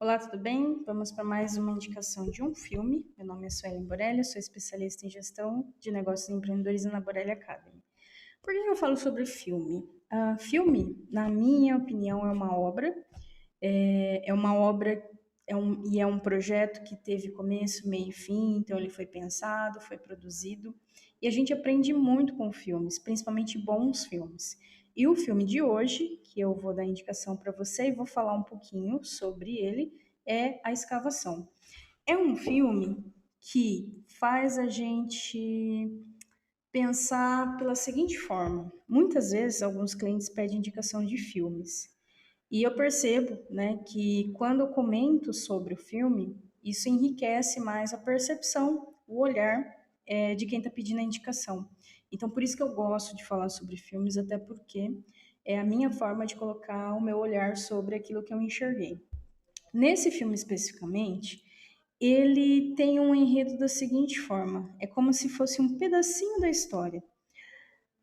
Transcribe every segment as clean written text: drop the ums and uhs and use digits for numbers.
Olá, tudo bem? Vamos para mais uma indicação de um filme. Meu nome é Suelen Borelli, sou especialista em gestão de negócios e empreendedorismo na Borelli Academy. Por que eu falo sobre filme? Filme, na minha opinião, é uma obra, é uma obra e é um projeto que teve começo, meio e fim, então ele foi pensado, foi produzido, e a gente aprende muito com filmes, principalmente bons filmes. E o filme de hoje, que eu vou dar indicação para você e vou falar um pouquinho sobre ele, é A Escavação. É um filme que faz a gente pensar pela seguinte forma: muitas vezes alguns clientes pedem indicação de filmes. E eu percebo, né, que quando eu comento sobre o filme, isso enriquece mais a percepção, o olhar de quem está pedindo a indicação. Então, por isso que eu gosto de falar sobre filmes, até porque é a minha forma de colocar o meu olhar sobre aquilo que eu enxerguei. Nesse filme especificamente, ele tem um enredo da seguinte forma: é como se fosse um pedacinho da história.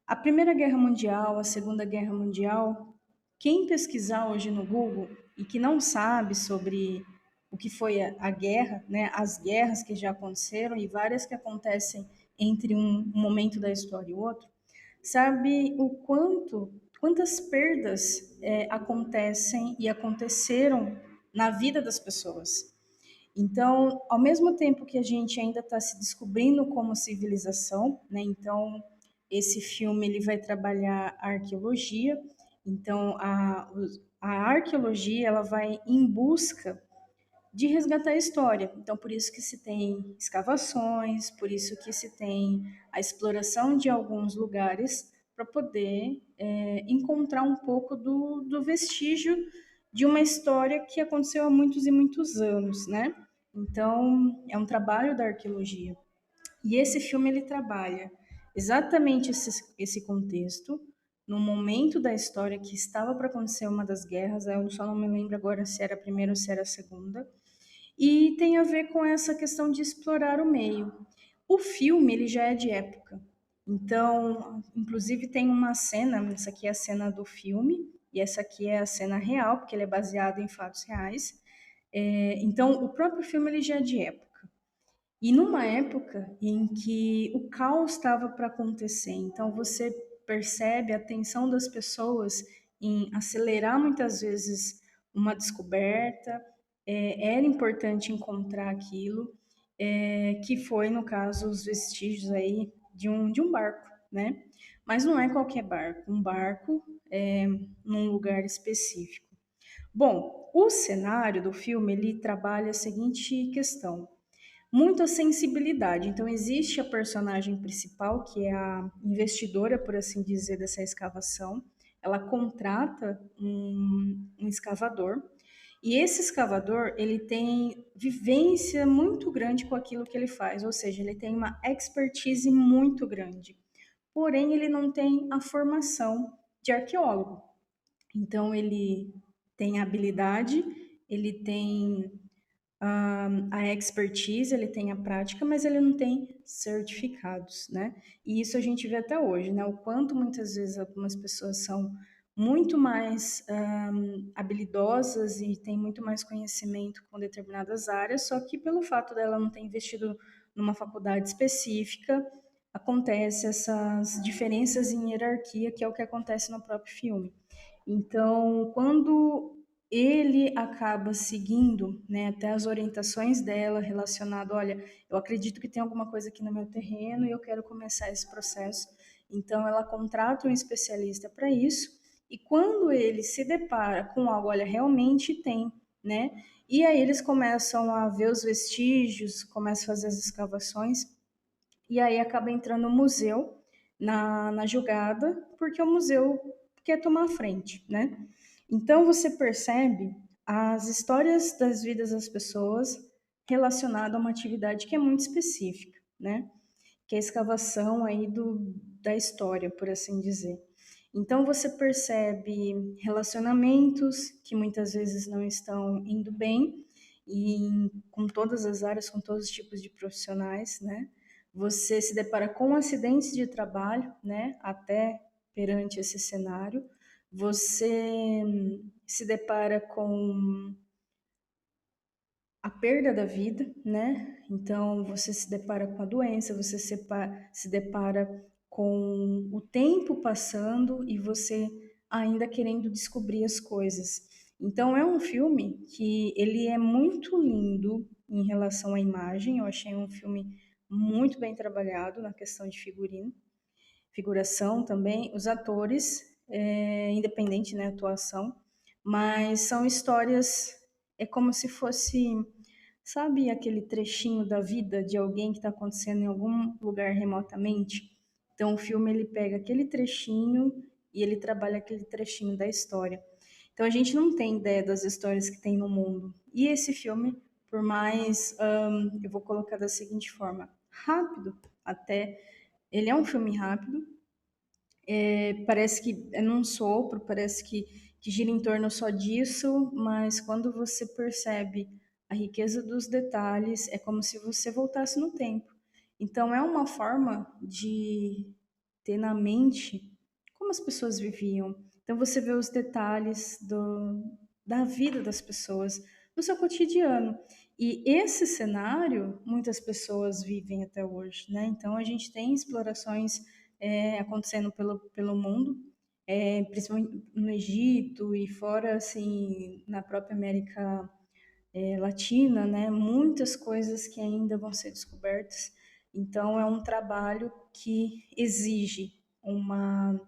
A Primeira Guerra Mundial, a Segunda Guerra Mundial, quem pesquisar hoje no Google e que não sabe sobre o que foi a guerra, né, as guerras que já aconteceram e várias que acontecem entre um momento da história e outro, sabe quantas perdas acontecem e aconteceram na vida das pessoas. Então, ao mesmo tempo que a gente ainda está se descobrindo como civilização, né? Então, esse filme ele vai trabalhar a arqueologia. Então, a arqueologia ela vai em busca de resgatar a história. Então, por isso que se tem escavações, por isso que se tem a exploração de alguns lugares para poder encontrar um pouco do vestígio de uma história que aconteceu há muitos e muitos anos, né? Então, é um trabalho da arqueologia. E esse filme ele trabalha exatamente esse contexto, no momento da história que estava para acontecer uma das guerras, eu só não me lembro agora se era a primeira ou se era a segunda, e tem a ver com essa questão de explorar o meio. O filme ele já é de época, então, inclusive tem uma cena, essa aqui é a cena do filme e essa aqui é a cena real, porque ele é baseado em fatos reais. Então, o próprio filme ele já é de época. E numa época em que o caos estava para acontecer, então você percebe a tensão das pessoas em acelerar muitas vezes uma descoberta, era importante encontrar aquilo, que foi, no caso, os vestígios aí de um barco, né? Mas não é qualquer barco, um barco num lugar específico. Bom, o cenário do filme, ele trabalha a seguinte questão: muito a sensibilidade. Então, existe a personagem principal, que é a investidora, por assim dizer, dessa escavação. Ela contrata um escavador. E esse escavador, ele tem vivência muito grande com aquilo que ele faz, ou seja, ele tem uma expertise muito grande. Porém, ele não tem a formação de arqueólogo. Então, ele tem habilidade, ele tem a expertise, ele tem a prática, mas ele não tem certificados, né? E isso a gente vê até hoje, né? O quanto muitas vezes algumas pessoas são muito mais habilidosas e têm muito mais conhecimento com determinadas áreas, só que pelo fato dela não ter investido numa faculdade específica, acontece essas diferenças em hierarquia, que é o que acontece no próprio filme. Então, quando ele acaba seguindo, né, até as orientações dela relacionado, olha, eu acredito que tem alguma coisa aqui no meu terreno e eu quero começar esse processo. Então, ela contrata um especialista para isso. E quando ele se depara com algo, olha, realmente tem, né? E aí eles começam a ver os vestígios, começam a fazer as escavações e aí acaba entrando o museu na jogada, porque o museu quer tomar a frente, né? Então você percebe as histórias das vidas das pessoas relacionadas a uma atividade que é muito específica, né? Que é a escavação aí da história, por assim dizer. Então você percebe relacionamentos que muitas vezes não estão indo bem com todas as áreas, com todos os tipos de profissionais, né? Você se depara com acidentes de trabalho, né? Até perante esse cenário. Você se depara com perda da vida, né? Então você se depara com a doença, você se depara com o tempo passando e você ainda querendo descobrir as coisas. Então é um filme que ele é muito lindo em relação à imagem. Eu achei um filme muito bem trabalhado na questão de figurino, figuração também, os atores, independente, né, atuação, mas são histórias, é como se fosse, sabe, aquele trechinho da vida de alguém que está acontecendo em algum lugar remotamente. Então o filme ele pega aquele trechinho e ele trabalha aquele trechinho da história. Então a gente não tem ideia das histórias que tem no mundo. E esse filme, por mais, eu vou colocar da seguinte forma, rápido até, ele é um filme rápido, parece que é num sopro, parece que gira em torno só disso, mas quando você percebe a riqueza dos detalhes, é como se você voltasse no tempo. Então, é uma forma de ter na mente como as pessoas viviam. Então, você vê os detalhes da vida das pessoas no seu cotidiano. E esse cenário, muitas pessoas vivem até hoje, né? Então, a gente tem explorações acontecendo pelo mundo, principalmente no Egito e fora, assim, na própria América Latina, né? Muitas coisas que ainda vão ser descobertas. Então, é um trabalho que exige uma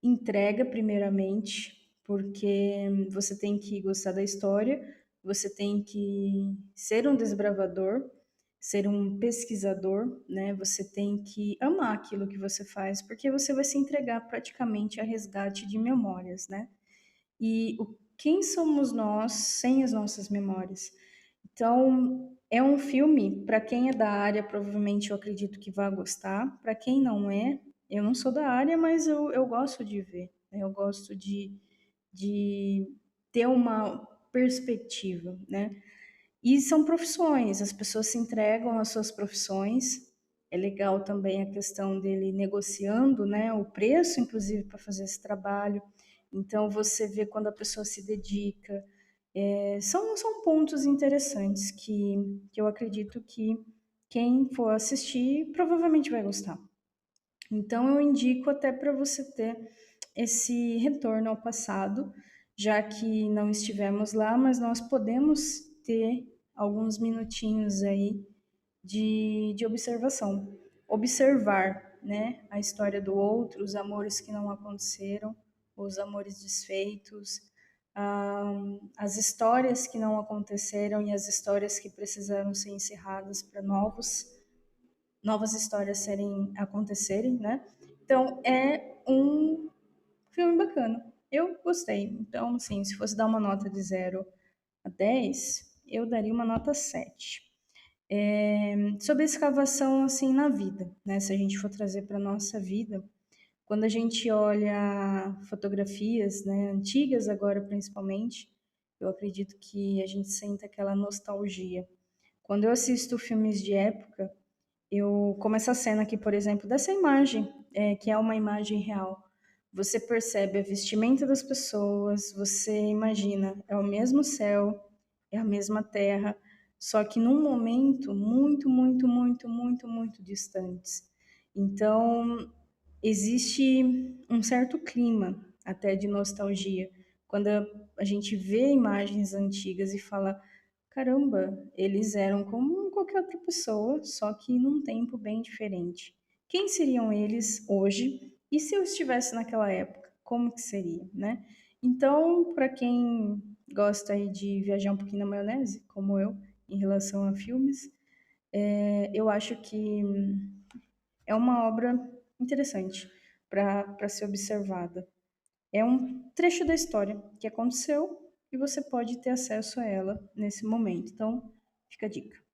entrega, primeiramente, porque você tem que gostar da história, você tem que ser um desbravador, ser um pesquisador, né? Você tem que amar aquilo que você faz, porque você vai se entregar praticamente a resgate de memórias, né? E quem somos nós sem as nossas memórias? Então, é um filme, para quem é da área, provavelmente eu acredito que vai gostar. Para quem não é, eu não sou da área, mas eu gosto de ver, né? Eu gosto de ter uma perspectiva, né? E são profissões, as pessoas se entregam às suas profissões. É legal também a questão dele negociando, né, o preço, inclusive, para fazer esse trabalho. Então, você vê quando a pessoa se dedica. São pontos interessantes que eu acredito que quem for assistir provavelmente vai gostar. Então, eu indico até para você ter esse retorno ao passado, já que não estivemos lá, mas nós podemos ter alguns minutinhos aí de observação. Observar, né, a história do outro, os amores que não aconteceram, os amores desfeitos, as histórias que não aconteceram e as histórias que precisaram ser encerradas para novas histórias acontecerem, né? Então é um filme bacana. Eu gostei. Então, assim, se fosse dar uma nota de 0 a 10, eu daria uma nota 7. Sobre escavação, assim, na vida, né? Se a gente for trazer para nossa vida, quando a gente olha fotografias, né, antigas agora principalmente, eu acredito que a gente sente aquela nostalgia. Quando eu assisto filmes de época, como essa cena aqui, por exemplo, dessa imagem, que é uma imagem real. Você percebe a vestimenta das pessoas, você imagina, é o mesmo céu, é a mesma terra, só que num momento muito, muito, muito, muito, muito distantes. Então, existe um certo clima até de nostalgia quando a gente vê imagens antigas e fala: caramba, eles eram como qualquer outra pessoa, só que num tempo bem diferente. Quem seriam eles hoje? E se eu estivesse naquela época, como que seria, né? Então, para quem gosta aí de viajar um pouquinho na maionese, como eu, em relação a filmes, eu acho que é uma obra interessante para ser observada. É um trecho da história que aconteceu e você pode ter acesso a ela nesse momento. Então, fica a dica.